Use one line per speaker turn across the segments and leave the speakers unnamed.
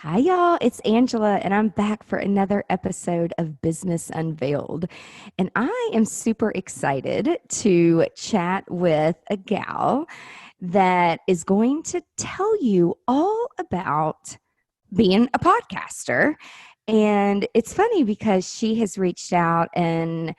Hi, y'all. It's Angela, and I'm back for another episode of Business Unveiled. And I am super excited to chat with a gal that is going to tell you all about being a podcaster. And it's funny because she has reached out and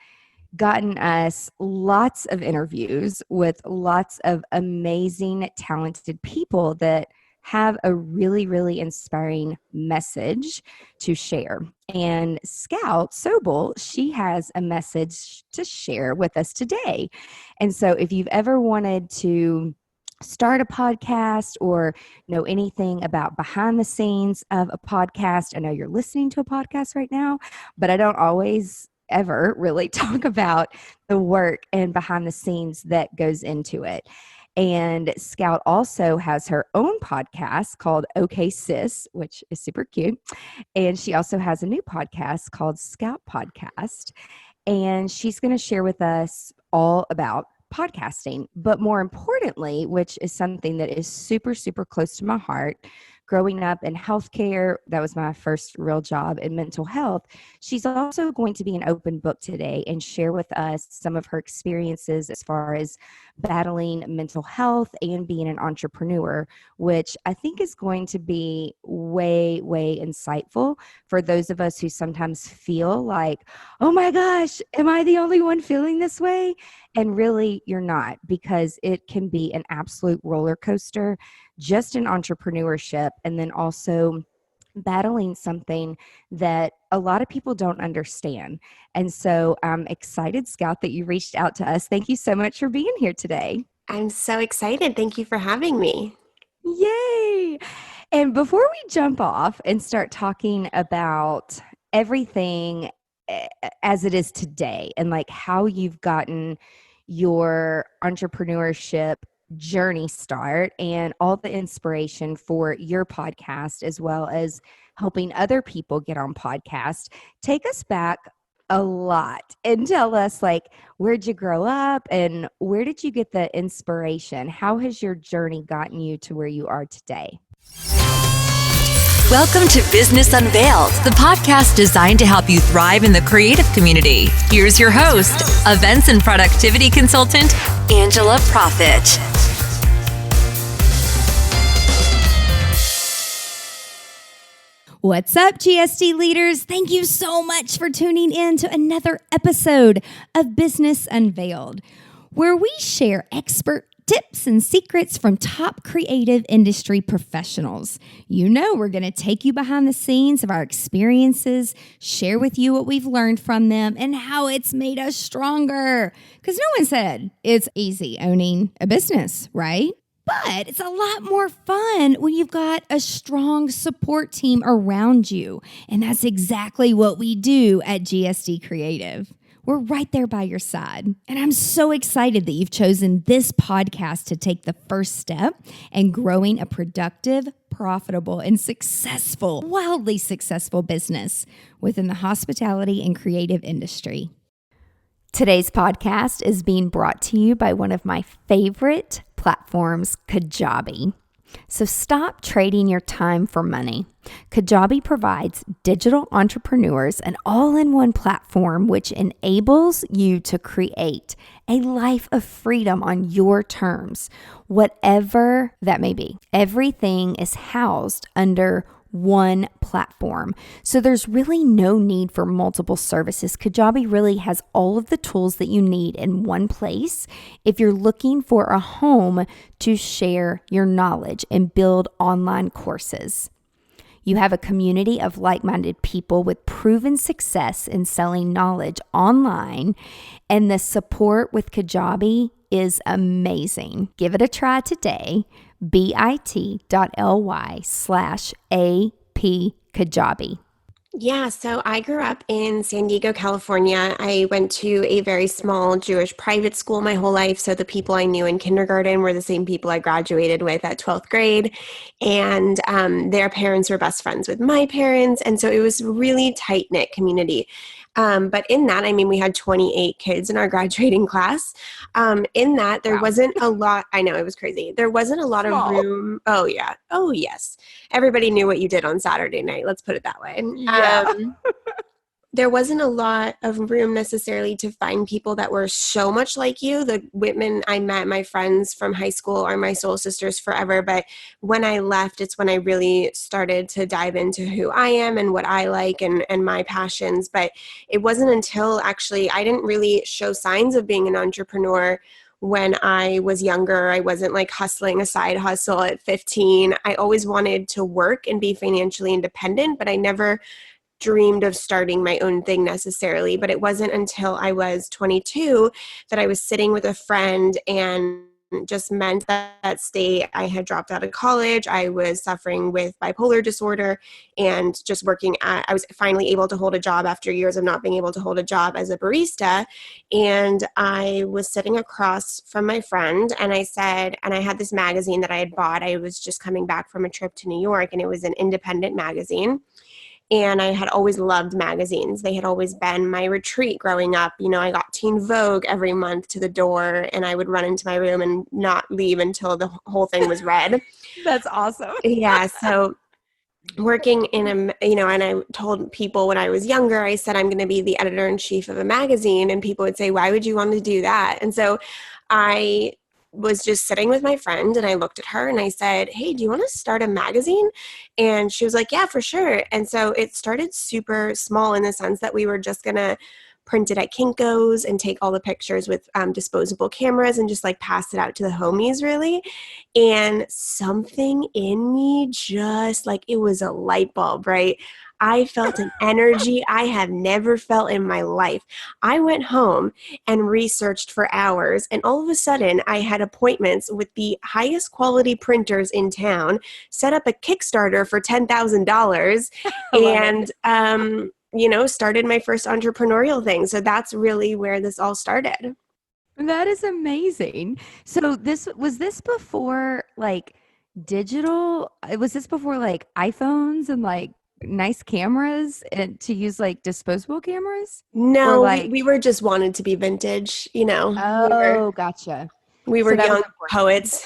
gotten us lots of interviews with lots of amazing, talented people that have a really, really inspiring message to share. And Scout Sobel, she has a message to share with us today. And so if you've ever wanted to start a podcast or know anything about behind the scenes of a podcast, I know you're listening to a podcast right now, but I don't always ever really talk about the work and behind the scenes that goes into it. And Scout also has her own podcast called OK Sis, which is super cute. And she also has a new podcast called Scout Podcast. And she's going to share with us all about podcasting. But more importantly, which is something that is super, super close to my heart, growing up in healthcare, that was my first real job in mental health. She's also going to be an open book today and share with us some of her experiences as far as battling mental health and being an entrepreneur, which I think is going to be way, way insightful for those of us who sometimes feel like, oh my gosh, am I the only one feeling this way? And really, you're not, because it can be an absolute roller coaster just in entrepreneurship, and then also battling something that a lot of people don't understand. And so I'm excited, Scout, that you reached out to us. Thank you so much for being here today.
I'm so excited. Thank you for having me.
Yay! And before we jump off and start talking about everything as it is today and like how you've gotten your entrepreneurship journey start and all the inspiration for your podcast, as well as helping other people get on podcasts, take us back a lot and tell us, like, where'd you grow up and where did you get the inspiration? How has your journey gotten you to where you are today?
Welcome to Business Unveiled, the podcast designed to help you thrive in the creative community. Here's your host, events and productivity consultant, Angela Proffitt.
What's up, GSD leaders? Thank you so much for tuning in to another episode of Business Unveiled, where we share expert tips and secrets from top creative industry professionals. You know, we're going to take you behind the scenes of our experiences, share with you what we've learned from them, and how it's made us stronger. Because no one said it's easy owning a business, right? But it's a lot more fun when you've got a strong support team around you. And that's exactly what we do at GSD Creative. We're right there by your side. And I'm so excited that you've chosen this podcast to take the first step in growing a productive, profitable, and successful, wildly successful business within the hospitality and creative industry.
Today's podcast is being brought to you by one of my favorite platforms, Kajabi. So stop trading your time for money. Kajabi provides digital entrepreneurs an all-in-one platform which enables you to create a life of freedom on your terms, whatever that may be. Everything is housed under one platform. So there's really no need for multiple services. Kajabi really has all of the tools that you need in one place if you're looking for a home to share your knowledge and build online courses. You have a community of like-minded people with proven success in selling knowledge online, and the support with Kajabi is amazing. Give it a try today. bit.ly/AP
Yeah, so I grew up in San Diego, California. I went to a very small Jewish private school my whole life. So the people I knew in kindergarten were the same people I graduated with at 12th grade. And their parents were best friends with my parents. And so it was a really tight-knit community. But in that, I mean, we had 28 kids in our graduating class. In that, there
Wow.
wasn't a lot. I know, it was crazy. There wasn't a lot of
Small.
room. Oh, yeah. Oh, yes. Everybody knew what you did on Saturday night. Let's put it that way.
Yeah.
There wasn't a lot of room necessarily to find people that were so much like you. The women I met, my friends from high school, are my soul sisters forever. But when I left, it's when I really started to dive into who I am and what I like and my passions. But it wasn't until actually I didn't really show signs of being an entrepreneur when I was younger. I wasn't like hustling a side hustle at 15. I always wanted to work and be financially independent, but I never dreamed of starting my own thing necessarily. But it wasn't until I was 22 that I was sitting with a friend and just meant that state. I had dropped out of college. I was suffering with bipolar disorder and just I was finally able to hold a job after years of not being able to hold a job as a barista. And I was sitting across from my friend and I said, and I had this magazine that I had bought. I was just coming back from a trip to New York and it was an independent magazine. And I had always loved magazines. They had always been my retreat growing up. You know, I got Teen Vogue every month to the door and I would run into my room and not leave until the whole thing was read.
That's awesome.
Yeah. So working in and I told people when I was younger, I said, I'm going to be the editor-in-chief of a magazine. And people would say, why would you want to do that? And so I was just sitting with my friend and I looked at her and I said, hey, do you want to start a magazine? And she was like, yeah, for sure. And so it started super small in the sense that we were just going to print it at Kinko's and take all the pictures with disposable cameras and just like pass it out to the homies really. And something in me just like, it was a light bulb, right? I felt an energy I have never felt in my life. I went home and researched for hours, and all of a sudden I had appointments with the highest quality printers in town, set up a Kickstarter for $10,000 and started my first entrepreneurial thing. So that's really where this all started.
That is amazing. So was this before like digital? Was this before like iPhones and like nice cameras and to use like disposable cameras?
No,
like,
we were just wanted to be vintage,
Oh, gotcha.
We were young poets.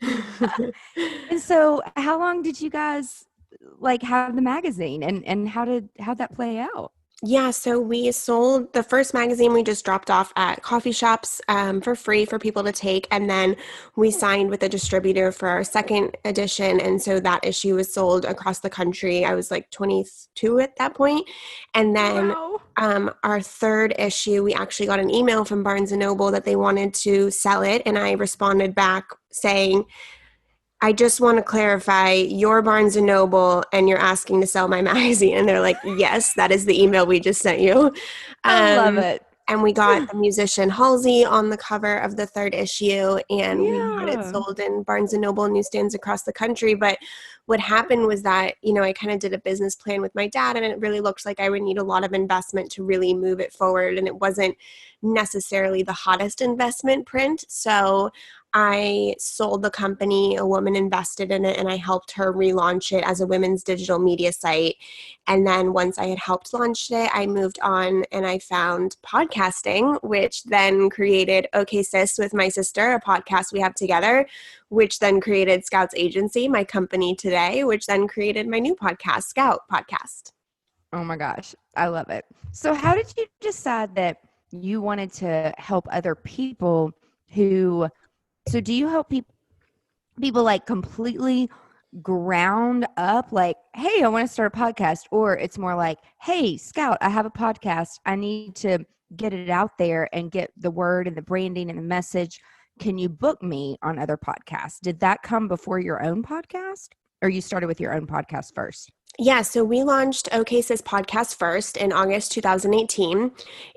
And so how long did you guys like have the magazine and how'd that play out?
Yeah, so we sold the first magazine. We just dropped off at coffee shops for free for people to take. And then we signed with a distributor for our second edition. And so that issue was sold across the country. I was like 22 at that point. And then our third issue, we actually got an email from Barnes & Noble that they wanted to sell it. And I responded back saying, I just want to clarify, you're Barnes & Noble and you're asking to sell my magazine. And they're like, yes, that is the email we just sent you.
I love it.
And we got the musician Halsey on the cover of the third issue, and we had it sold in Barnes & Noble newsstands across the country. But what happened was that, I kind of did a business plan with my dad, and it really looked like I would need a lot of investment to really move it forward. And it wasn't necessarily the hottest investment print. So I sold the company, a woman invested in it, and I helped her relaunch it as a women's digital media site. And then once I had helped launch it, I moved on and I found podcasting, which then created OK Sis with my sister, a podcast we have together, which then created Scout's agency, my company today, which then created my new podcast, Scout Podcast.
Oh my gosh, I love it. So how did you decide that you wanted to help other people so do you help people like completely ground up like, hey, I want to start a podcast? Or it's more like, hey, Scout, I have a podcast. I need to get it out there and get the word and the branding and the message. Can you book me on other podcasts? Did that come before your own podcast or you started with your own podcast first?
Yeah, so we launched OK Sis Podcast first in August 2018,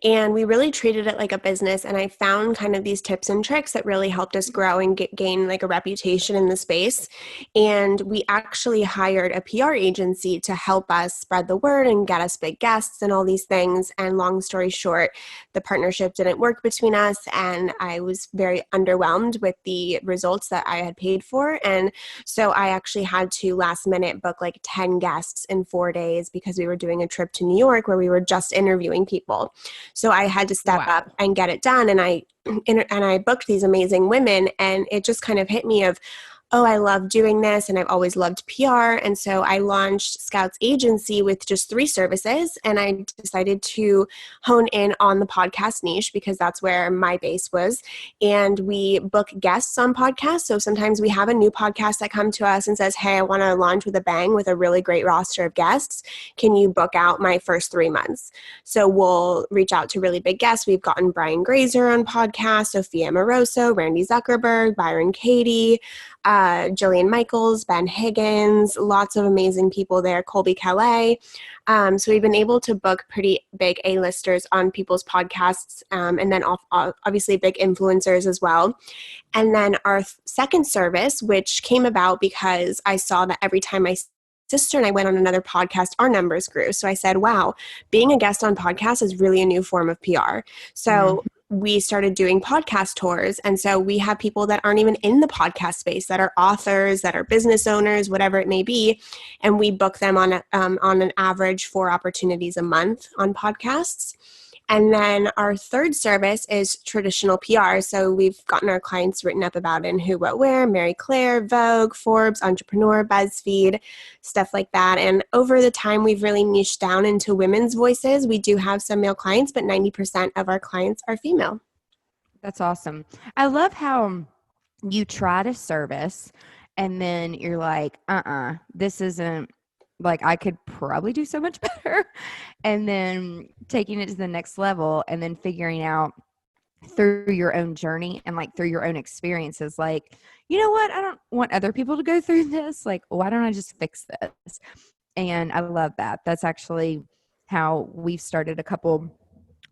and we really treated it like a business, and I found kind of these tips and tricks that really helped us grow and gain like a reputation in the space. And we actually hired a PR agency to help us spread the word and get us big guests and all these things. And long story short, the partnership didn't work between us, and I was very underwhelmed with the results that I had paid for. And so I actually had to last minute book like 10 guests podcasts in 4 days because we were doing a trip to New York where we were just interviewing people. So I had to step up and get it done. And I booked these amazing women, and it just kind of hit me of, oh, I love doing this, and I've always loved PR. And so I launched Scout's agency with just 3 services, and I decided to hone in on the podcast niche because that's where my base was. And we book guests on podcasts. So sometimes we have a new podcast that come to us and says, hey, I want to launch with a bang with a really great roster of guests. Can you book out my first 3 months? So we'll reach out to really big guests. We've gotten Brian Grazer on podcast, Sophia Moroso, Randy Zuckerberg, Byron Katie, Jillian Michaels, Ben Higgins, lots of amazing people there, Colby Calais. So we've been able to book pretty big A-listers on people's podcasts, and then obviously big influencers as well. And then our second service, which came about because I saw that every time my sister and I went on another podcast, our numbers grew. So I said, wow, being a guest on podcasts is really a new form of PR. So we started doing podcast tours. And so we have people that aren't even in the podcast space, that are authors, that are business owners, whatever it may be. And we book them on an average 4 opportunities a month on podcasts. And then our third service is traditional PR. So we've gotten our clients written up about in Who, What, Where, Mary Claire, Vogue, Forbes, Entrepreneur, BuzzFeed, stuff like that. And over the time, we've really niched down into women's voices. We do have some male clients, but 90% of our clients are female.
That's awesome. I love how you try to service and then you're like, this isn't, like, I could probably do so much better. And then taking it to the next level and then figuring out through your own journey and like through your own experiences, like, you know what? I don't want other people to go through this. Like, why don't I just fix this? And I love that. That's actually how we've started a couple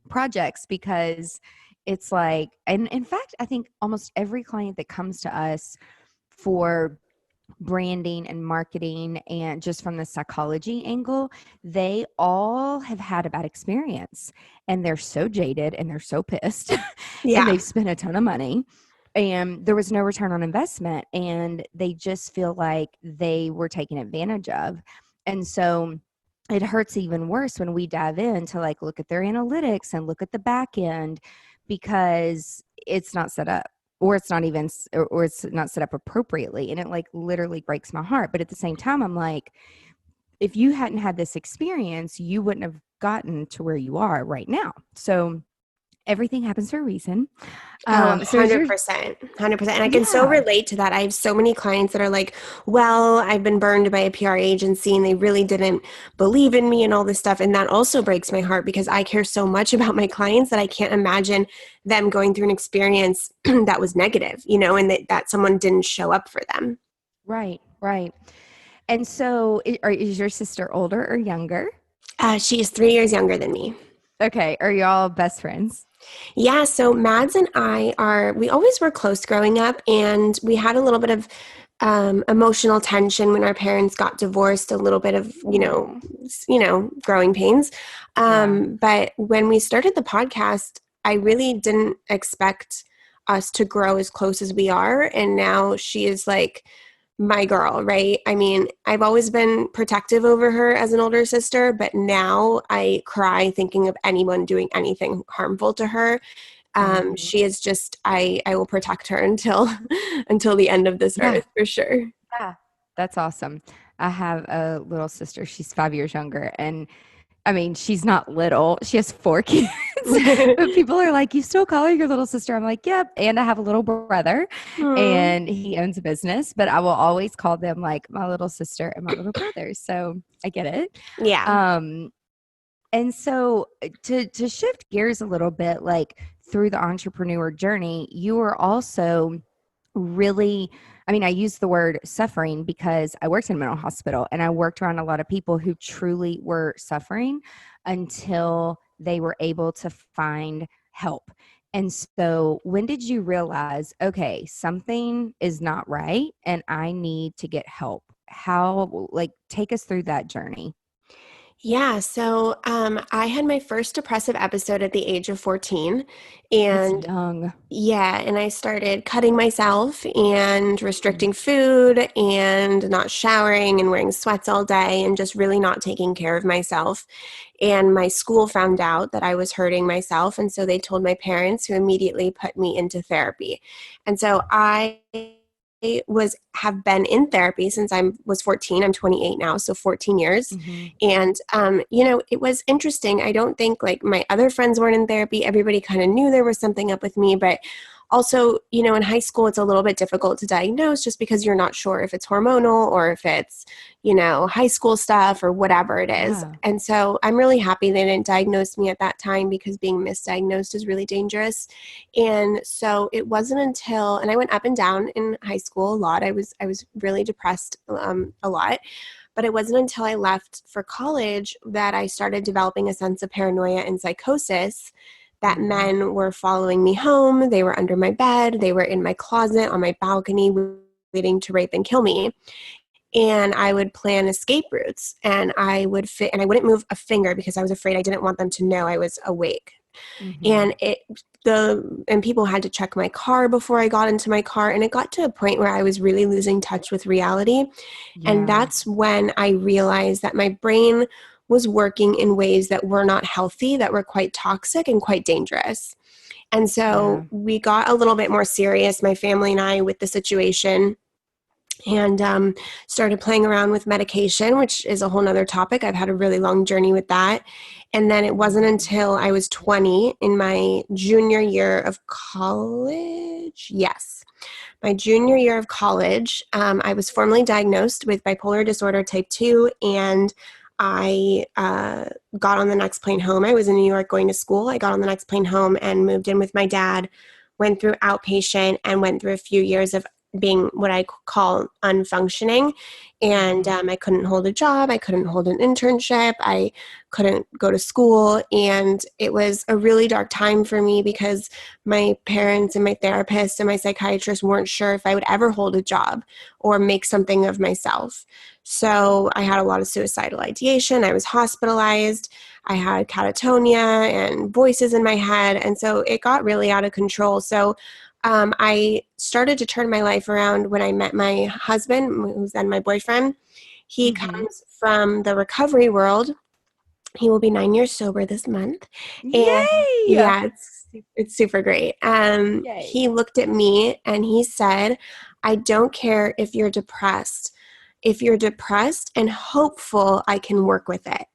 projects, because it's like, and in fact, I think almost every client that comes to us for branding and marketing and just from the psychology angle, they all have had a bad experience and they're so jaded and they're so pissed and they've spent a ton of money and there was no return on investment and they just feel like they were taken advantage of. And so it hurts even worse when we dive in to like look at their analytics and look at the back end, because it's not set up. Or it's not even, or it's not set up appropriately. And it like literally breaks my heart. But at the same time, I'm like, if you hadn't had this experience, you wouldn't have gotten to where you are right now. So everything happens for a reason.
100%. 100%. And I can so relate to that. I have so many clients that are like, well, I've been burned by a PR agency and they really didn't believe in me and all this stuff. And that also breaks my heart because I care so much about my clients that I can't imagine them going through an experience that was negative, you know, and that someone didn't show up for them.
Right, right. And so is your sister older or younger?
She is 3 years younger than me.
Okay. Are y'all best friends?
Yeah, so Mads and we always were close growing up, and we had a little bit of emotional tension when our parents got divorced, a little bit of, you know, growing pains. But when we started the podcast, I really didn't expect us to grow as close as we are. And now she is like my girl, right? I mean, I've always been protective over her as an older sister, but now I cry thinking of anyone doing anything harmful to her. She is just, I will protect her until the end of this earth, for sure.
Yeah, that's awesome. I have a little sister. She's 5 years younger. And I mean, she's not little. She has 4 kids. But people are like, you still call her your little sister? I'm like, yep. And I have a little brother and he owns a business, but I will always call them like my little sister and my little brother. So I get it.
Yeah.
And so to shift gears a little bit, like through the entrepreneur journey, you were also really, I mean, I use the word suffering because I worked in a mental hospital and I worked around a lot of people who truly were suffering until they were able to find help. And so when did you realize, okay, something is not right and I need to get help? How, like, take us through that journey.
Yeah, so I had my first depressive episode at the age of 14,
That's
and
young.
yeah, and I started cutting myself and
Mm.
restricting food and not showering and wearing sweats all day and just really not taking care of myself. And my school found out that I was hurting myself, and so they told my parents, who immediately put me into therapy. And so I was have been in therapy since I was 14. I'm 28 now, so 14 years.
Mm-hmm.
And it was interesting. I don't think like my other friends weren't in therapy. Everybody kind of knew there was something up with me, but also, in high school, it's a little bit difficult to diagnose just because you're not sure if it's hormonal or if it's, high school stuff or whatever it is.
Yeah.
And so I'm really happy they didn't diagnose me at that time, because being misdiagnosed is really dangerous. And so it wasn't until, and I went up and down in high school a lot. I was really depressed a lot. But it wasn't until I left for college that I started developing a sense of paranoia and psychosis, that
Mm.
men were following me home. They were under my bed. They were in my closet, on my balcony, waiting to rape and kill me. And I would plan escape routes, and I wouldn't move a finger because I was afraid. I didn't want them to know I was awake.
Mm-hmm.
And people had to check my car before I got into my car. And it got to a point where I was really losing touch with reality. And
Yeah.
that's when I realized that my brain was working in ways that were not healthy, that were quite toxic and quite dangerous. And
Yeah.
so we got a little bit more serious, my family and I, with the situation, and started playing around with medication, which is a whole nother topic. I've had a really long journey with that. And then it wasn't
Mm.
until I was 20, in my junior year of college. Yes, my junior year of college, I was formally diagnosed with bipolar disorder type 2, and I got on the next plane home. I was in New York going to school. I got on the next plane home and moved in with my dad, went through outpatient, and went through a few years of being what I call unfunctioning. And
Mm-hmm.
I couldn't hold a job. I couldn't hold an internship. I couldn't go to school. And it was a really dark time for me, because my parents and my therapist and my psychiatrist weren't sure if I would ever hold a job or make something of myself. So I had a lot of suicidal ideation. I was hospitalized. I had catatonia and voices in my head. And so it got really out of control. So I started to turn my life around when I met my husband, who's then my boyfriend. He
Mm-hmm.
comes from the recovery world. He will be 9 years sober this month. And
Yay!
yeah, it's super great.
Yay.
He looked at me and he said, I don't care if you're depressed. If you're depressed and hopeful, I can work with it.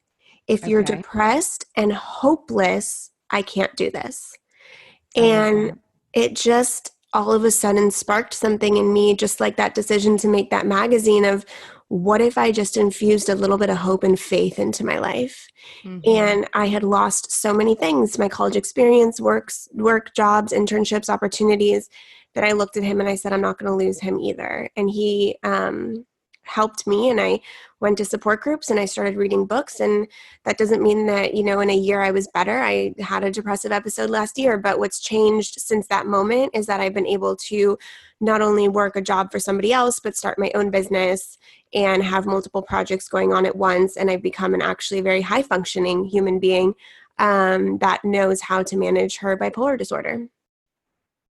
If you're
Okay.
depressed and hopeless, I can't do this.
I love
And
that.
it just all of a sudden sparked something in me, just like that decision to make that magazine, of what if I just infused a little bit of hope and faith into my life?
Mm-hmm.
And I had lost so many things, my college experience, work, jobs, internships, opportunities, that I looked at him and I said, I'm not going to lose him either. And he helped me, and I went to support groups and I started reading books. And that doesn't mean that, in a year I was better. I had a depressive episode last year, but what's changed since that moment is that I've been able to not only work a job for somebody else, but start my own business and have multiple projects going on at once. And I've become an actually very high functioning human being that knows how to manage her bipolar disorder.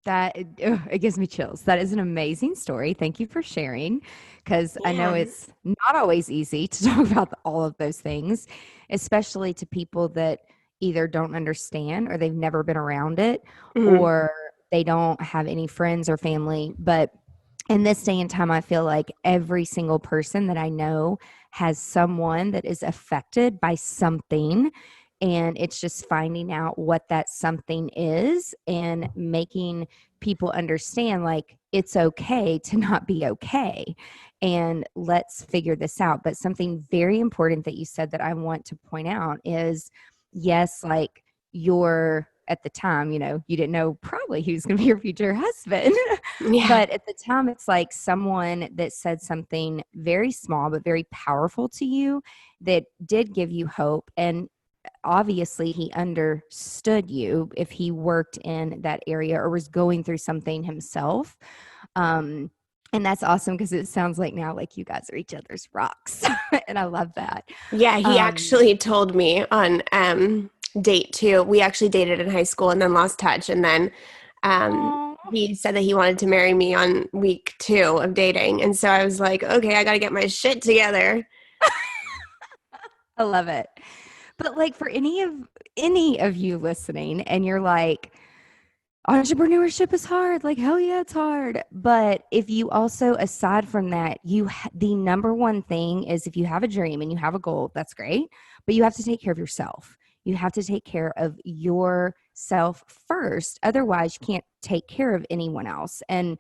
It gives me chills. That is an amazing story. Thank you for sharing, because I know
Yeah.
it's not always easy to talk about all of those things, especially to people that either don't understand, or they've never been around it,
Mhm.
or they don't have any friends or family. But in this day and time, I feel like every single person that I know has someone that is affected by something. And it's just finding out what that something is and making people understand, like, it's okay to not be okay. And let's figure this out. But something very important that you said that I want to point out is, yes, like, you're at the time, you didn't know probably he was going to be your future husband.
Yeah.
But at the time, it's like someone that said something very small but very powerful to you, that did give you hope. And obviously he understood you if he worked in that area or was going through something himself. um And that's awesome because it sounds like now like you guys are each other's rocks. And I love that.
Yeah, he
Um,
actually told me on date two. We actually dated in high school and then lost touch. And then
Aw,
he said that he wanted to marry me on week two of dating. And so I was like, okay, I got to get my shit together.
I love it. But like for any of you listening and you're like, entrepreneurship is hard. Like, hell yeah, it's hard. But if you also, aside from that, the number one thing is if you have a dream and you have a goal, that's great. But you have to take care of yourself. You have to take care of yourself first. Otherwise, you can't take care of anyone else. And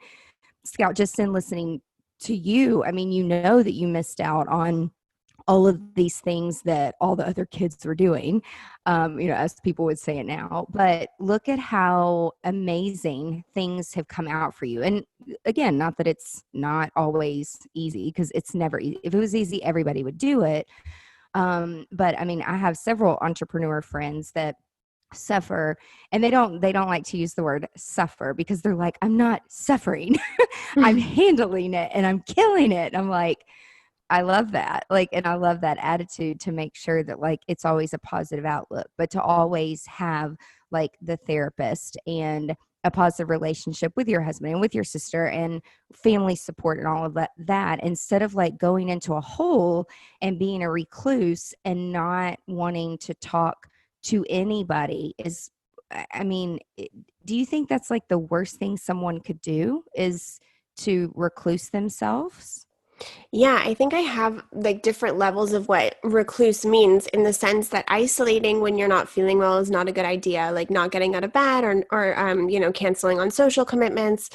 Scout, just in listening to you, I mean, you know that you missed out on all of these things that all the other kids were doing, as people would say it now. But look at how amazing things have come out for you. And again, not that it's not always easy, because it's never easy. If it was easy, everybody would do it. But I mean, I have several entrepreneur friends that suffer, and they don't like to use the word suffer because they're like, I'm not suffering. I'm handling it and I'm killing it. And I'm like, I love that. Like, and I love that attitude to make sure that like it's always a positive outlook, but to always have like the therapist and a positive relationship with your husband and with your sister and family support and all of that instead of like going into a hole and being a recluse and not wanting to talk to anybody is, I mean, do you think that's like the worst thing someone could do is to recluse themselves?
Yeah, I think I have like different levels of what recluse means in the sense that isolating when you're not feeling well is not a good idea, like not getting out of bed or canceling on social commitments.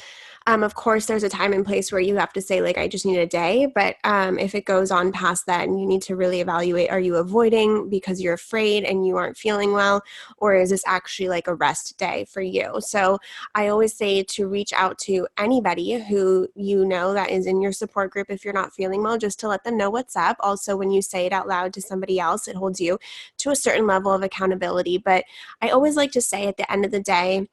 Of course, there's a time and place where you have to say, like, I just need a day. But if it goes on past that and you need to really evaluate, are you avoiding because you're afraid and you aren't feeling well? Or is this actually like a rest day for you? So I always say to reach out to anybody who you know that is in your support group if you're not feeling well, just to let them know what's up. Also, when you say it out loud to somebody else, it holds you to a certain level of accountability. But I always like to say at the end of the day,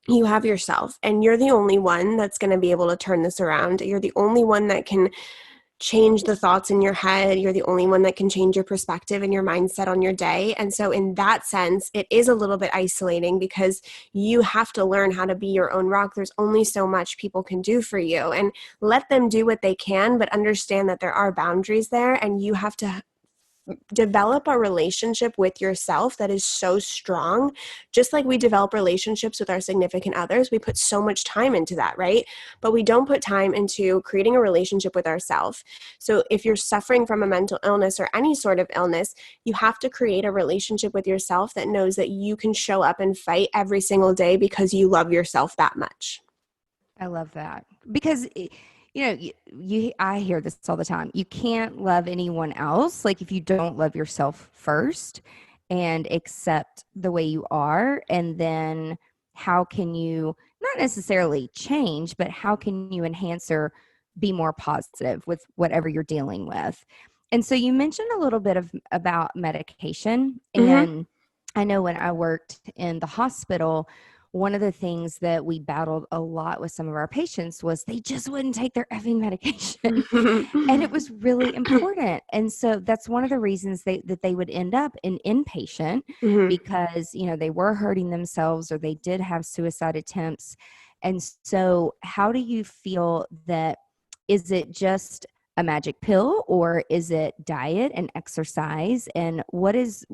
you have yourself, and you're the only one that's going to be able to turn this around. You're the only one that can change the thoughts in your head. You're the only one that can change your perspective and your mindset on your day. And so in that sense, it is a little bit isolating because you have to learn how to be your own rock. There's only so much people can do for you, and let them do what they can, but understand that there are boundaries there, and you have to develop a relationship with yourself that is so strong. Just like we develop relationships with our significant others, we put so much time into that, right? But we don't put time into creating a relationship with ourselves. So if you're suffering from a mental illness or any sort of illness, you have to create a relationship with yourself that knows that you can show up and fight every single day because you love yourself that much.
I love that because I hear this all the time. You can't love anyone else like if you don't love yourself first and accept the way you are, and then how can you not necessarily change, but how can you enhance or be more positive with whatever you're dealing with? And so you mentioned a little bit about medication,
Mm-hmm.
and I know when I worked in the hospital, one of the things that we battled a lot with some of our patients was they just wouldn't take their effing medication. And it was really important. And so that's one of the reasons that they would end up in inpatient
Mm-hmm.
because, they were hurting themselves or they did have suicide attempts. And so how do you feel that, is it just a magic pill or is it diet and exercise? And what is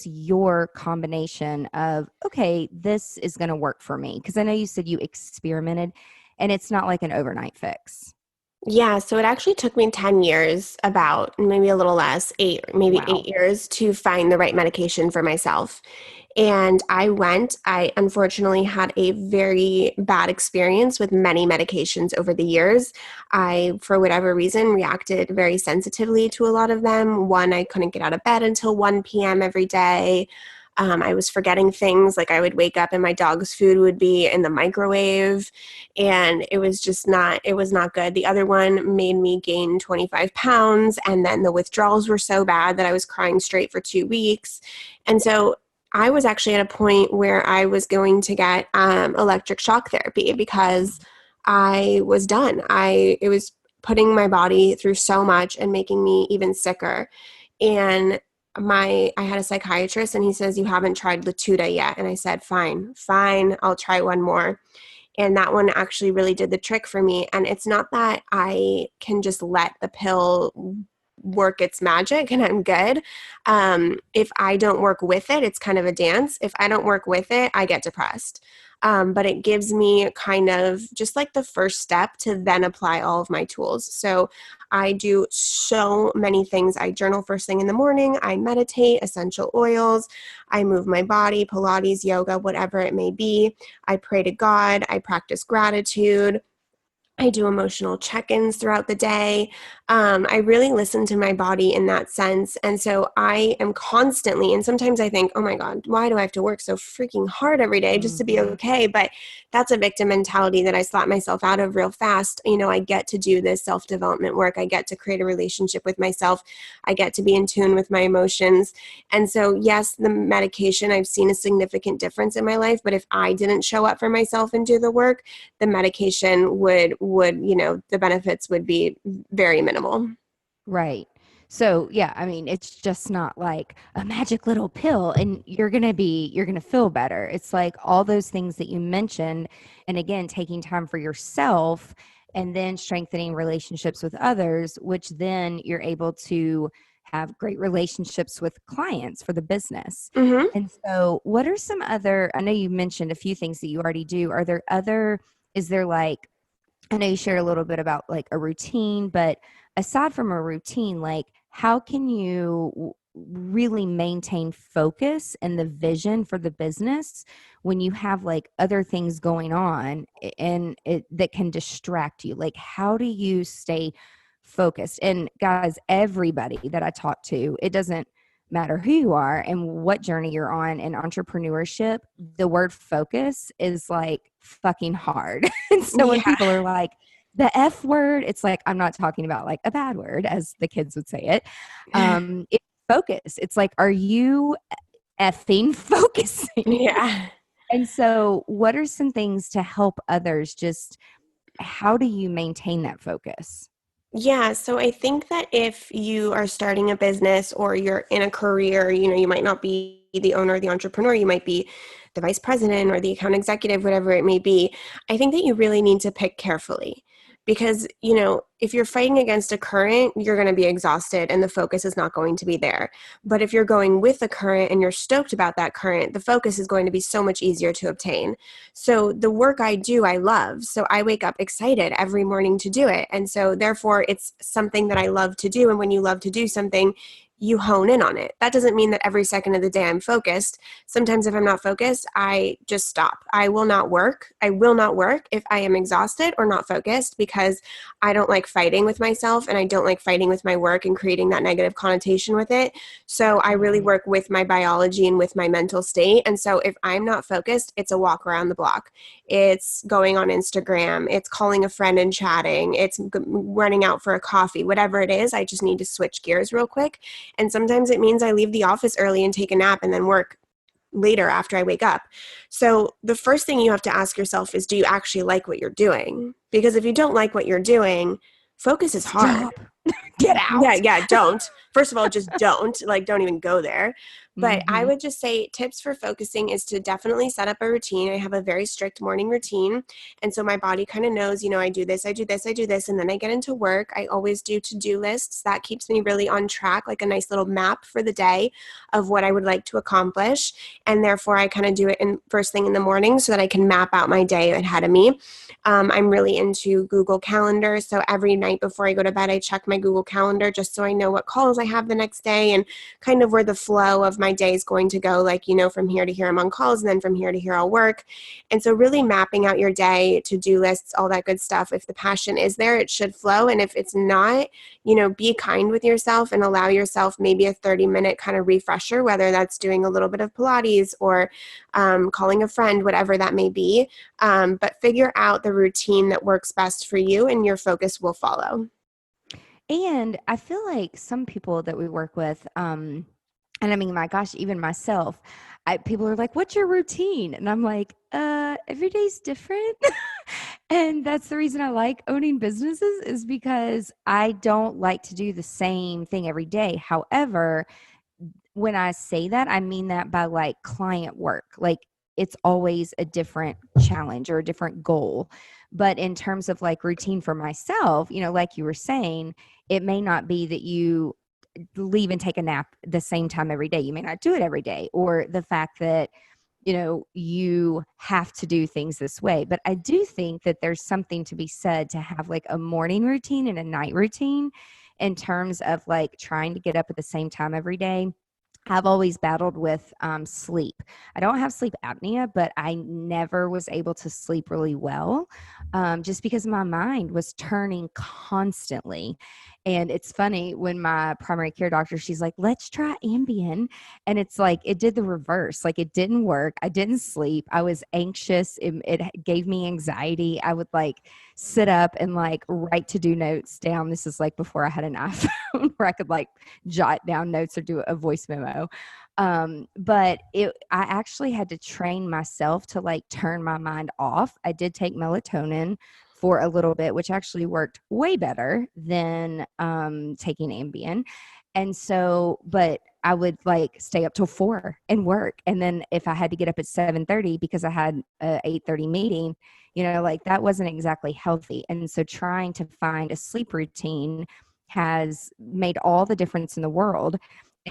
your combination of, okay, this is going to work for me? Because I know you said you experimented and it's not like an overnight fix.
Yeah, so it actually took me 10 years, about maybe a little less, maybe eight
Wow.
years to find the right medication for myself. And I unfortunately had a very bad experience with many medications over the years. I, for whatever reason, reacted very sensitively to a lot of them. One, I couldn't get out of bed until 1 p.m. every day. I was forgetting things, like I would wake up and my dog's food would be in the microwave, and it was not good. The other one made me gain 25 pounds, and then the withdrawals were so bad that I was crying straight for 2 weeks. And so I was actually at a point where I was going to get electric shock therapy because I was done. It was putting my body through so much and making me even sicker. And I had a psychiatrist, and he says, "You haven't tried Latuda yet." And I said, fine, I'll try one more. And that one actually really did the trick for me. And it's not that I can just let the pill work its magic and I'm good. If I don't work with it, it's kind of a dance. If I don't work with it, I get depressed. But it gives me kind of just like the first step to then apply all of my tools. So I do so many things. I journal first thing in the morning. I meditate, essential oils. I move my body, Pilates, yoga, whatever it may be. I pray to God. I practice gratitude. I do emotional check-ins throughout the day. I really listen to my body in that sense. And so I am constantly, and sometimes I think, oh my God, why do I have to work so freaking hard every day just to be okay? But that's a victim mentality that I slap myself out of real fast. I get to do this self-development work. I get to create a relationship with myself. I get to be in tune with my emotions. And so, yes, the medication, I've seen a significant difference in my life. But if I didn't show up for myself and do the work, the medication would the benefits would be very minimal.
Right. So, yeah, I mean, it's just not like a magic little pill and you're going to feel better. It's like all those things that you mentioned. And again, taking time for yourself and then strengthening relationships with others, which then you're able to have great relationships with clients for the business.
Mm-hmm.
And so, what are some other, I know you mentioned a few things that you already do. Is there like, I know you shared a little bit about like a routine, but aside from a routine, like how can you really maintain focus and the vision for the business when you have like other things going on and that can distract you? Like how do you stay focused? And guys, everybody that I talk to, it doesn't matter who you are and what journey you're on in entrepreneurship, the word focus is like fucking hard. And so when people are like, the F word, it's like, I'm not talking about like a bad word, as the kids would say it. It's focus. It's like, are you effing focusing?
Yeah.
And so what are some things to help others? Just how do you maintain that focus?
Yeah, so I think that if you are starting a business or you're in a career, you might not be the owner or the entrepreneur, you might be the vice president or the account executive, whatever it may be. I think that you really need to pick carefully because, if you're fighting against a current, you're going to be exhausted and the focus is not going to be there. But if you're going with the current and you're stoked about that current, the focus is going to be so much easier to obtain. So the work I do, I love. So I wake up excited every morning to do it. And so therefore it's something that I love to do. And when you love to do something, you hone in on it. That doesn't mean that every second of the day I'm focused. Sometimes if I'm not focused, I just stop. I will not work. I will not work if I am exhausted or not focused because I don't like fighting with myself and I don't like fighting with my work and creating that negative connotation with it. So I really work with my biology and with my mental state. And so if I'm not focused, it's a walk around the block. It's going on Instagram. It's calling a friend and chatting. It's running out for a coffee, whatever it is. I just need to switch gears real quick. And sometimes it means I leave the office early and take a nap and then work later after I wake up. So the first thing you have to ask yourself is, do you actually like what you're doing? Because if you don't like what you're doing, focus is hard.
Get out.
Yeah, don't. First of all, just don't. Like, don't even go there. But I would just say tips for focusing is to definitely set up a routine. I have a very strict morning routine. And so my body kind of knows, I do this, I do this, I do this. And then I get into work. I always do to-do lists. That keeps me really on track, like a nice little map for the day of what I would like to accomplish. And therefore, I kind of do it in first thing in the morning so that I can map out my day ahead of me. I'm really into Google Calendar. So every night before I go to bed, I check my Google Calendar just so I know what calls I have the next day and kind of where the flow of my day is going to go. Like, from here to here I'm on calls and then from here to here I'll work. And so really mapping out your day, to-do lists, all that good stuff. If the passion is there, it should flow. And if it's not, be kind with yourself and allow yourself maybe a 30-minute kind of refresher, whether that's doing a little bit of Pilates or calling a friend, whatever that may be. But figure out the routine that works best for you and your focus will follow.
And I feel like some people that we work with, and I mean, my gosh, even myself, people are like, what's your routine? And I'm like, every day's different. And that's the reason I like owning businesses, is because I don't like to do the same thing every day. However, when I say that, I mean that by like client work. Like it's always a different challenge or a different goal. But in terms of like routine for myself, like you were saying, it may not be that you leave and take a nap the same time every day. You may not do it every day, or the fact that you have to do things this way. But I do think that there's something to be said to have like a morning routine and a night routine in terms of like trying to get up at the same time every day. I've always battled with sleep. I don't have sleep apnea, but I never was able to sleep really well, just because my mind was turning constantly. And it's funny, when my primary care doctor, she's like, let's try Ambien. And it's like, it did the reverse. Like it didn't work. I didn't sleep. I was anxious. It gave me anxiety. I would like sit up and like write to-do notes down. This is like before I had an iPhone where I could like jot down notes or do a voice memo. But I actually had to train myself to like turn my mind off. I did take melatonin for a little bit, which actually worked way better than taking Ambien. And so, but I would like stay up till 4 and work. And then if I had to get up at 7:30 because I had a 8:30 meeting, like that wasn't exactly healthy. And so trying to find a sleep routine has made all the difference in the world.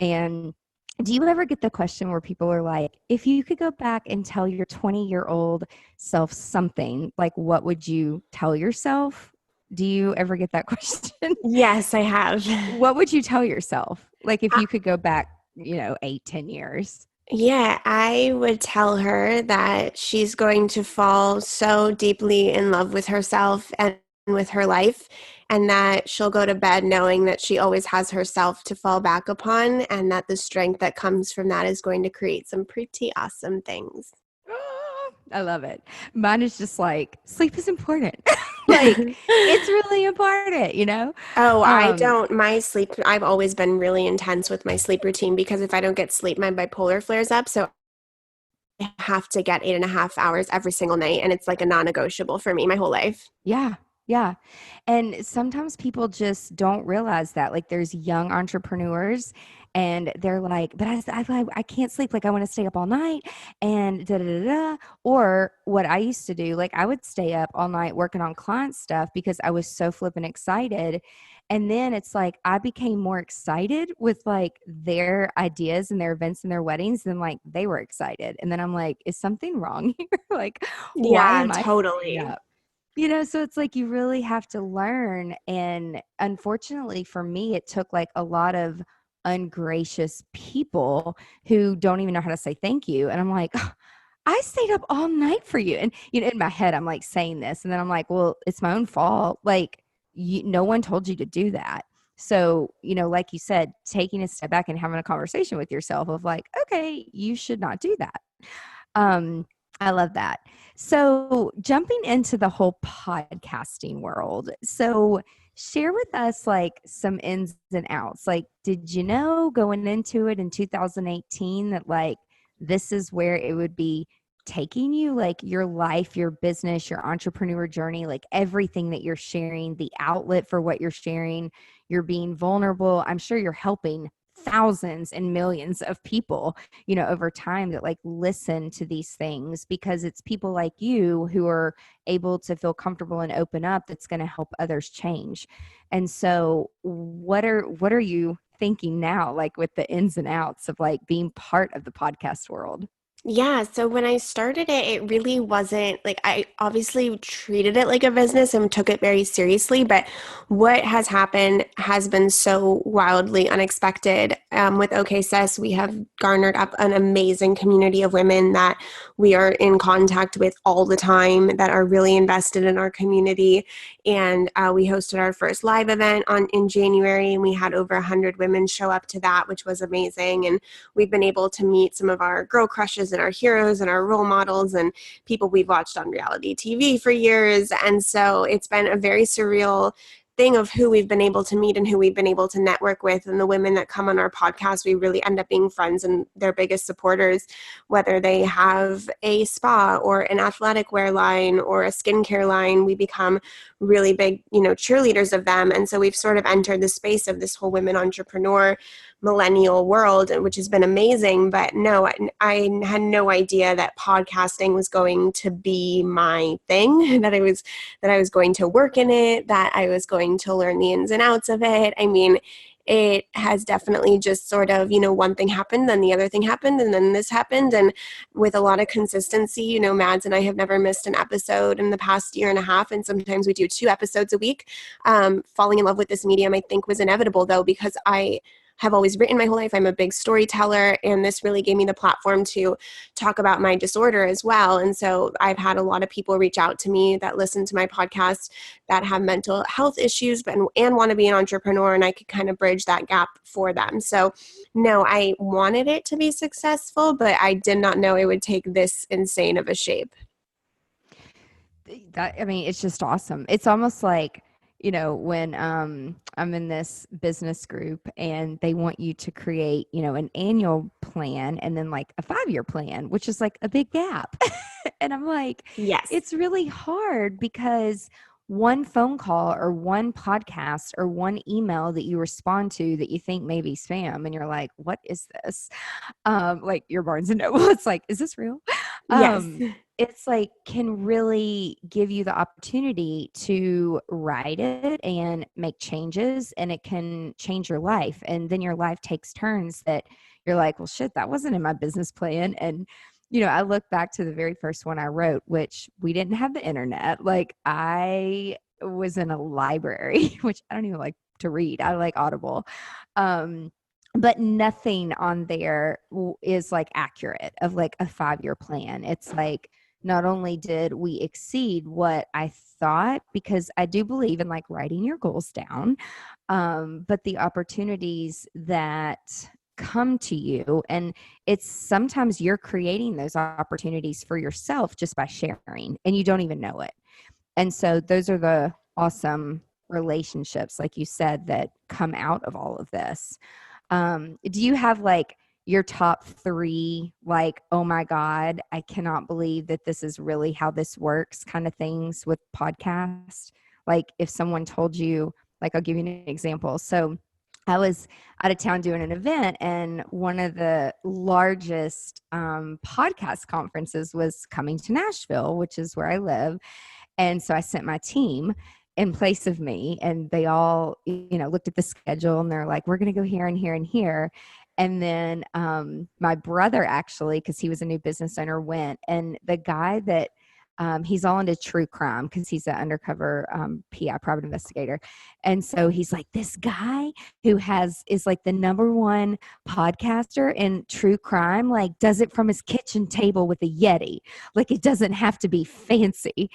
And do you ever get the question where people are like, if you could go back and tell your 20-year-old self something, like what would you tell yourself? Do you ever get that question?
Yes, I have.
What would you tell yourself? Like if you could go back, 8-10 years.
Yeah, I would tell her that she's going to fall so deeply in love with herself and with her life, and that she'll go to bed knowing that she always has herself to fall back upon, and that the strength that comes from that is going to create some pretty awesome things.
I love it. Mine is just like, sleep is important. Like it's really important.
Oh, I
Um,
don't. My sleep, I've always been really intense with my sleep routine, because if I don't get sleep, my bipolar flares up. So I have to get 8.5 hours every single night. And it's like a non-negotiable for me my whole life.
Yeah. Yeah. And sometimes people just don't realize that. Like there's young entrepreneurs and they're like, but I can't sleep. Like I want to stay up all night and da da da da. Or what I used to do, like I would stay up all night working on client stuff because I was so flippin' excited. And then it's like I became more excited with like their ideas and their events and their weddings than like they were excited. And then I'm like, is something wrong here? Like, why
Yeah,
am I
totally.
up? So it's like you really have to learn. And unfortunately for me, it took like a lot of ungracious people who don't even know how to say thank you. And I'm like, "Oh, I stayed up all night for you." And, in my head, I'm like saying this. And then I'm like, well, it's my own fault. Like, no one told you to do that. So, like you said, taking a step back and having a conversation with yourself of like, okay, you should not do that. I love that. So, jumping into the whole podcasting world. So, share with us like some ins and outs. Like, did you know going into it in 2018 that like this is where it would be taking you, like your life, your business, your entrepreneur journey, like everything that you're sharing, the outlet for what you're sharing, you're being vulnerable. I'm sure you're helping thousands and millions of people, over time that like listen to these things, because it's people like you who are able to feel comfortable and open up that's going to help others change. And so what are you thinking now, like with the ins and outs of like being part of the podcast world?
Yeah, so when I started it, it really wasn't like, I obviously treated it like a business and took it very seriously, but what has happened has been so wildly unexpected. With OK Sis, we have garnered up an amazing community of women that we are in contact with all the time, that are really invested in our community. And we hosted our first live event in January, and we had over 100 women show up to that, which was amazing. And we've been able to meet some of our girl crushes and our heroes and our role models and people we've watched on reality TV for years. And so it's been a very surreal thing of who we've been able to meet and who we've been able to network with. And the women that come on our podcast, we really end up being friends and their biggest supporters, whether they have a spa or an athletic wear line or a skincare line. We become really big, cheerleaders of them. And so we've sort of entered the space of this whole women entrepreneur millennial world, which has been amazing. But no, I had no idea that podcasting was going to be my thing, that I was going to work in it, that I was going to learn the ins and outs of it. I mean, it has definitely just sort of, one thing happened, then the other thing happened, and then this happened. And with a lot of consistency, Mads and I have never missed an episode in the past year and a half. And sometimes we do 2 episodes a week. Falling in love with this medium, I think, was inevitable, though, because I have always written my whole life. I'm a big storyteller, and this really gave me the platform to talk about my disorder as well. And so I've had a lot of people reach out to me that listen to my podcast that have mental health issues and want to be an entrepreneur, and I could kind of bridge that gap for them. So no, I wanted it to be successful, but I did not know it would take this insane of a shape.
It's just awesome. It's almost like, when I'm in this business group and they want you to create, an annual plan and then like a 5-year plan, which is like a big gap. And I'm like,
yes,
it's really hard because one phone call or one podcast or one email that you respond to that you think may be spam, and you're like, what is this? Like your Barnes and Noble, it's like, is this real?
yes.
It's like can really give you the opportunity to write it and make changes, and it can change your life. And then your life takes turns that you're like, well, shit, that wasn't in my business plan. And, I look back to the very first one I wrote, which we didn't have the internet. Like I was in a library, which I don't even like to read. I like Audible. But nothing on there is like accurate of like a 5-year plan. It's like, not only did we exceed what I thought, because I do believe in like writing your goals down, but the opportunities that come to you, and it's sometimes you're creating those opportunities for yourself just by sharing, and you don't even know it. And so those are the awesome relationships, like you said, that come out of all of this. Do you have like your top 3, like, oh my God, I cannot believe that this is really how this works kind of things with podcasts? Like if someone told you, like, I'll give you an example. So I was out of town doing an event, and one of the largest podcast conferences was coming to Nashville, which is where I live. And so I sent my team in place of me, and they all, looked at the schedule, and they're like, we're going to go here and here and here. And then my brother, actually, because he was a new business owner, went. And the guy that he's all into true crime because he's an undercover PI, private investigator. And so he's like, this guy who is like the #1 podcaster in true crime, like does it from his kitchen table with a Yeti. Like it doesn't have to be fancy.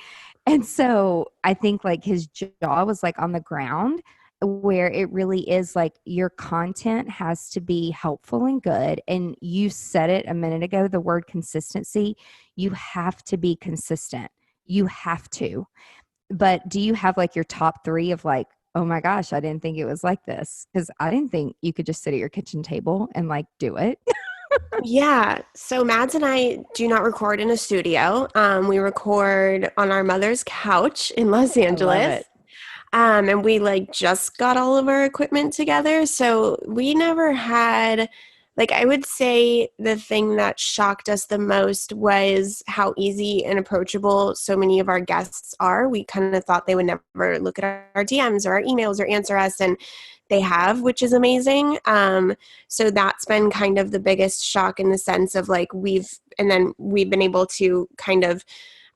And so I think like his jaw was like on the ground, where it really is like your content has to be helpful and good. And you said it a minute ago, the word consistency. You have to be consistent. You have to. But do you have like your top 3 of like, oh my gosh, I didn't think it was like this? Because I didn't think you could just sit at your kitchen table and like do it.
Yeah. So Mads and I do not record in a studio. We record on our mother's couch in Los Angeles. And we like just got all of our equipment together. So we never had, like, I would say the thing that shocked us the most was how easy and approachable so many of our guests are. We kind of thought they would never look at our DMs or our emails or answer us, and they have, which is amazing. So that's been kind of the biggest shock, in the sense of like we've been able to kind of,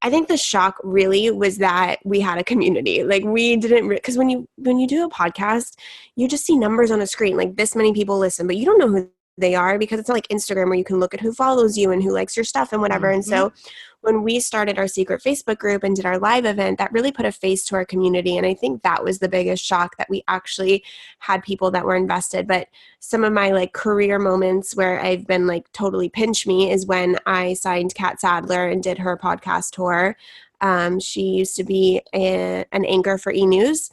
I think the shock really was that we had a community. Like we didn't, because when you do a podcast, you just see numbers on a screen, like this many people listen, but you don't know who they are, because it's not like Instagram where you can look at who follows you and who likes your stuff and whatever. Mm-hmm. And so when we started our secret Facebook group and did our live event, that really put a face to our community. And I think that was the biggest shock, that we actually had people that were invested. But some of my like career moments where I've been like totally pinch me is when I signed Kat Sadler and did her podcast tour. She used to be an anchor for E! News.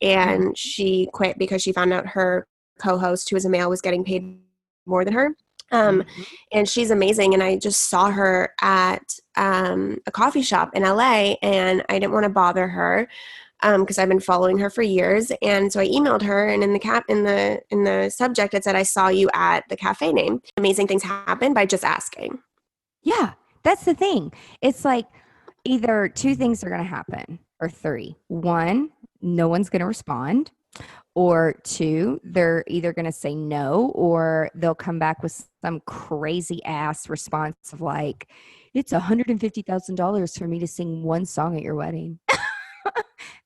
and she quit because she found out her co-host, who was a male, was getting paid more than her. And she's amazing. And I just saw her at a coffee shop in LA, and I didn't want to bother her because I've been following her for years. And so I emailed her, and in the subject it said, "I saw you at the cafe name." Amazing things happen by just asking.
Yeah, that's the thing. It's like either two things are going to happen, or three. One, no one's going to respond. Or two, they're either going to say no, or they'll come back with some crazy ass response of like, it's $150,000 for me to sing one song at your wedding.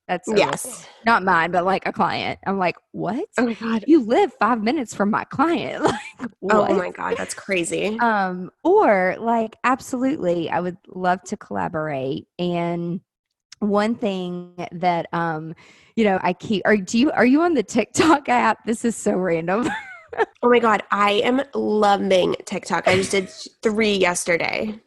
That's
Yes.
not mine, but like a client. I'm like, what?
Oh my God.
You live 5 minutes from my client. Like, what?
Oh my God, that's crazy.
Or like, absolutely, I would love to collaborate. And one thing that I keep are you on the TikTok app? This is so random.
Oh my God, I am loving TikTok. I just did 3 yesterday.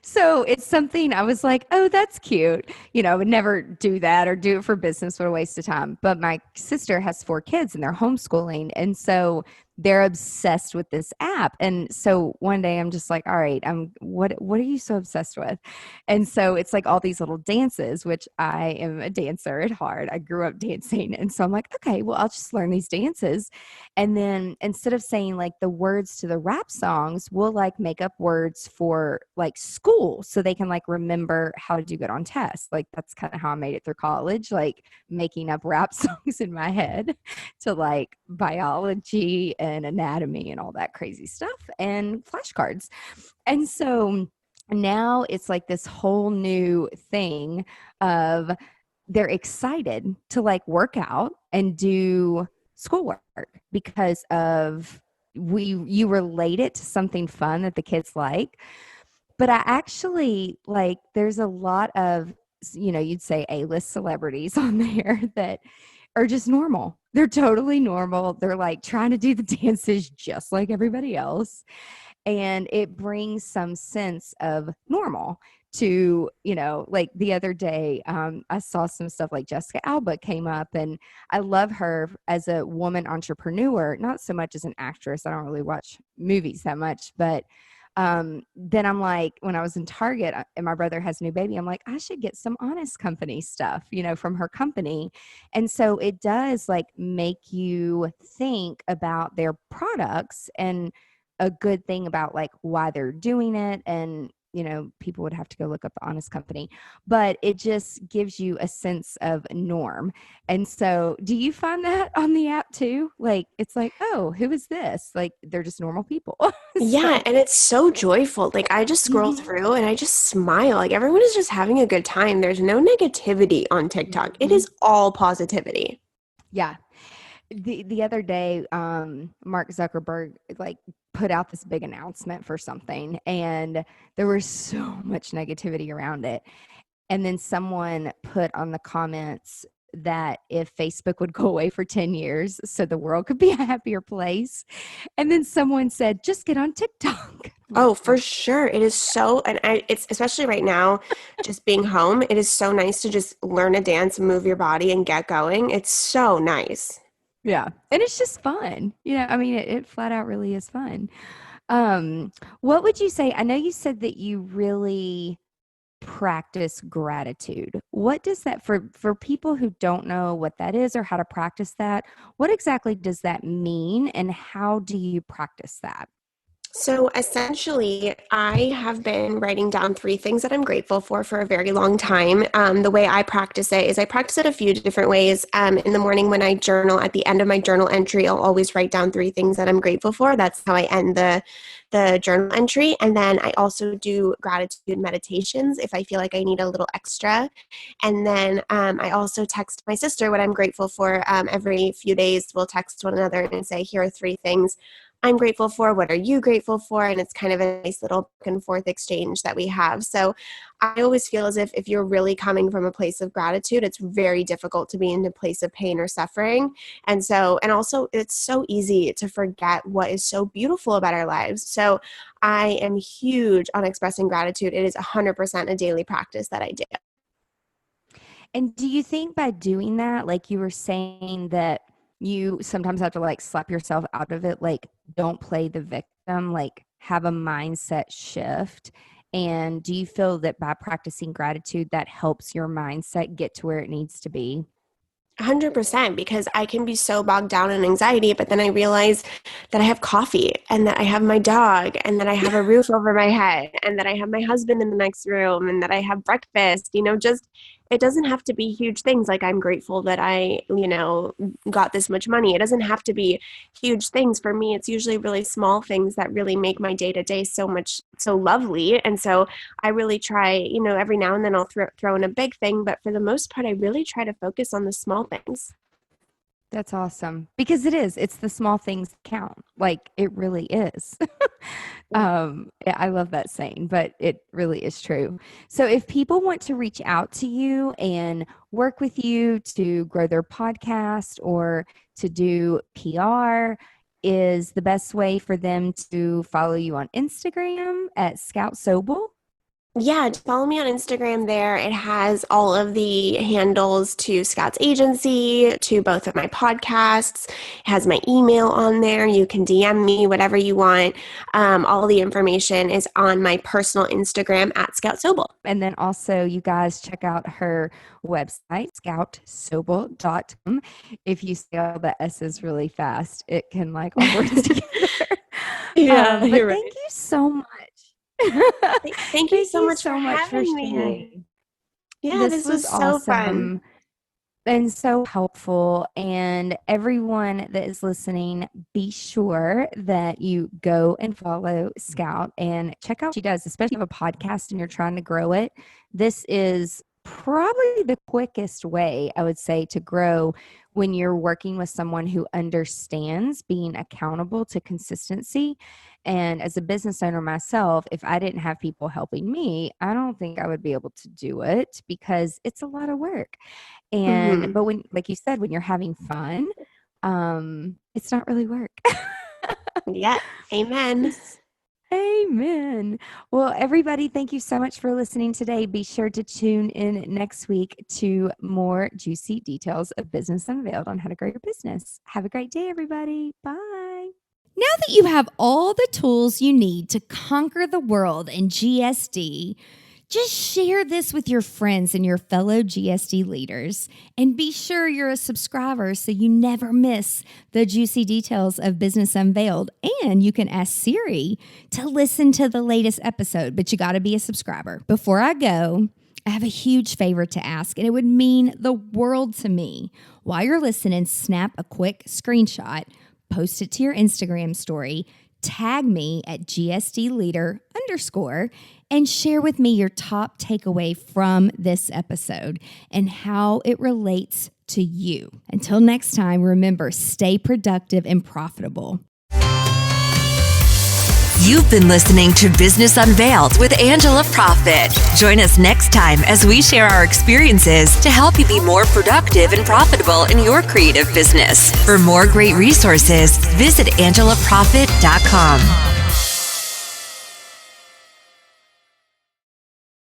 So it's something I was like, oh, that's cute. I would never do that or do it for business. What a waste of time. But my sister has 4 kids and they're homeschooling. And so they're obsessed with this app. And so one day I'm just like, all right, what are you so obsessed with? And so it's like all these little dances, which I am a dancer at heart. I grew up dancing. And so I'm like, okay, well, I'll just learn these dances. And then instead of saying like the words to the rap songs, we'll like make up words for like school so they can like remember how to do good on tests. Like that's kind of how I made it through college, like making up rap songs in my head to like biology and anatomy and all that crazy stuff and flashcards. And so now it's like this whole new thing of they're excited to like work out and do schoolwork because of you relate it to something fun that the kids like. But I actually like there's a lot of you'd say A-list celebrities on there that are just normal. They're totally normal. They're like trying to do the dances just like everybody else. And it brings some sense of normal to, like the other day, I saw some stuff like Jessica Alba came up, and I love her as a woman entrepreneur, not so much as an actress. I don't really watch movies that much, but then I'm like, when I was in Target and my brother has a new baby, I'm like, I should get some Honest Company stuff, from her company. And so it does like make you think about their products and a good thing about like why they're doing it. And people would have to go look up the Honest Company, but it just gives you a sense of norm. And so do you find that on the app too? Like, it's like, oh, who is this? Like, they're just normal people.
Yeah, and it's so joyful. Like I just scroll through and I just smile. Like everyone is just having a good time. There's no negativity on TikTok. It is all positivity.
Yeah. The other day, Mark Zuckerberg like put out this big announcement for something, and there was so much negativity around it. And then someone put on the comments that if Facebook would go away for 10 years so the world could be a happier place. And then someone said, just get on TikTok.
Oh, for sure. It is so, and it's especially right now, just being home, it is so nice to just learn a dance, move your body and get going. It's so nice.
Yeah. And it's just fun. I mean, it flat out really is fun. What would you say? I know you said that you really practice gratitude. What does that for people who don't know what that is or how to practice that? What exactly does that mean, and how do you practice that?
So essentially, I have been writing down 3 things that I'm grateful for a very long time. The way I practice it is I practice it a few different ways. In the morning when I journal, at the end of my journal entry, I'll always write down 3 things that I'm grateful for. That's how I end the journal entry. And then I also do gratitude meditations if I feel like I need a little extra. And then I also text my sister what I'm grateful for. Every few days, we'll text one another and say, here are 3 things I'm grateful for. What are you grateful for? And it's kind of a nice little back and forth exchange that we have. So I always feel as if you're really coming from a place of gratitude, it's very difficult to be in a place of pain or suffering. And also it's so easy to forget what is so beautiful about our lives. So I am huge on expressing gratitude. It is 100% a daily practice that I do.
And do you think by doing that, like you were saying that you sometimes have to like slap yourself out of it, like don't play the victim, like have a mindset shift? And do you feel that by practicing gratitude, that helps your mindset get to where it needs to be?
100%, because I can be so bogged down in anxiety, but then I realize that I have coffee and that I have my dog and that I have a roof over my head and that I have my husband in the next room and that I have breakfast, just it doesn't have to be huge things like I'm grateful that I, got this much money. It doesn't have to be huge things. For me, it's usually really small things that really make my day to day so lovely. And so I really try, every now and then I'll throw in a big thing, but for the most part, I really try to focus on the small things.
That's awesome, because it's the small things that count. Like it really is. Yeah, I love that saying, but it really is true. So if people want to reach out to you and work with you to grow their podcast or to do PR, is the best way for them to follow you on Instagram at Scout Sobel?
Yeah, just follow me on Instagram there. It has all of the handles to Scout's agency, to both of my podcasts. It has my email on there. You can DM me, whatever you want. All the information is on my personal Instagram at Scout Sobel.
And then also you guys check out her website, scoutsobel.com. If you say all the S's really fast, it can like all work together.
Yeah,
but
you're right.
thank you so much.
Thank you so much for having me. Yeah, this was so
awesome
fun.
and so helpful. And everyone that is listening, be sure that you go and follow Scout and check out what she does, especially if you have a podcast and you're trying to grow it. This is probably the quickest way, I would say, to grow when you're working with someone who understands being accountable to consistency. And as a business owner myself, if I didn't have people helping me, I don't think I would be able to do it because it's a lot of work. And but when, like you said, when you're having fun, it's not really work.
Yeah, amen.
Amen. Well, everybody, thank you so much for listening today. Be sure to tune in next week to more juicy details of Business Unveiled on how to grow your business. Have a great day, everybody. Bye.
Now that you have all the tools you need to conquer the world in GSD, just share this with your friends and your fellow GSD leaders. And be sure you're a subscriber so you never miss the juicy details of Business Unveiled. And you can ask Siri to listen to the latest episode, but you got to be a subscriber. Before I go, I have a huge favor to ask, and it would mean the world to me. While you're listening, snap a quick screenshot, post it to your Instagram story, tag me at GSD leader_, and share with me your top takeaway from this episode and how it relates to you. Until next time, remember, stay productive and profitable.
You've been listening to Business Unveiled with Angela Proffitt. Join us next time as we share our experiences to help you be more productive and profitable in your creative business. For more great resources, visit angelaproffitt.com.